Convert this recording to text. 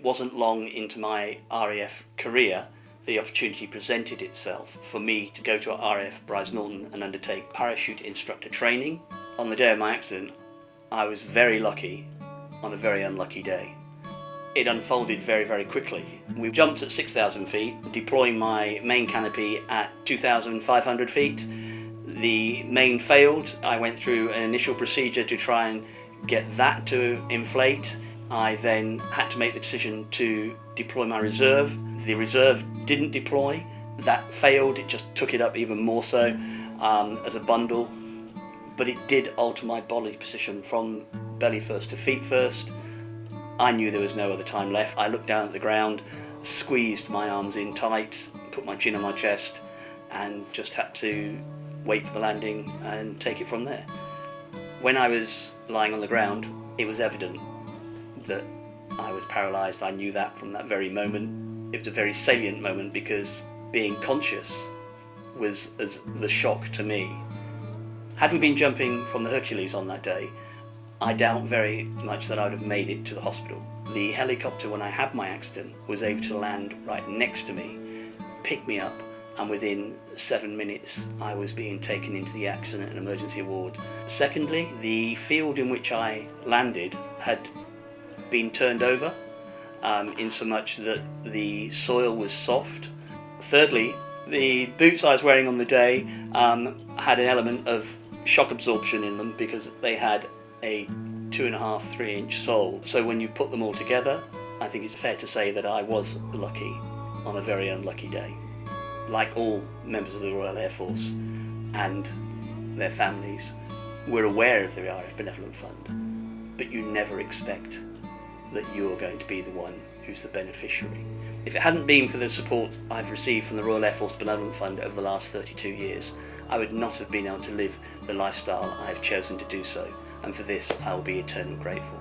It wasn't long into my RAF career the opportunity presented itself for me to go to RAF Norton and undertake parachute instructor training. On the day of my accident, I was very lucky on a very unlucky day. It unfolded very, very quickly. We jumped at 6,000 feet, deploying my main canopy at 2,500 feet. The main failed. I went through an initial procedure to try and get that to inflate. I then had to make the decision to deploy my reserve. The reserve didn't deploy. That failed. It just took it up even more so as a bundle. But it did alter my body position from belly first to feet first. I knew there was no other time left. I looked down at the ground, squeezed my arms in tight, put my chin on my chest, and just had to wait for the landing and take it from there. When I was lying on the ground, it was evident that I was paralysed. I knew that from that very moment. It was a very salient moment because being conscious was the shock to me. Had we been jumping from the Hercules on that day, I doubt very much that I would have made it to the hospital. The helicopter, when I had my accident, was able to land right next to me, pick me up, and within 7 minutes I was being taken into the accident and emergency ward. Secondly, the field in which I landed had been turned over, in so much that the soil was soft. Thirdly, the boots I was wearing on the day had an element of shock absorption in them because they had a 2.5, 3-inch sole. So when you put them all together, I think it's fair to say that I was lucky on a very unlucky day. Like all members of the Royal Air Force and their families, we're aware of the RAF Benevolent Fund, but you never expect that you're going to be the one who's the beneficiary. If it hadn't been for the support I've received from the Royal Air Force Benevolent Fund over the last 32 years, I would not have been able to live the lifestyle I have chosen to do so, and for this I will be eternally grateful.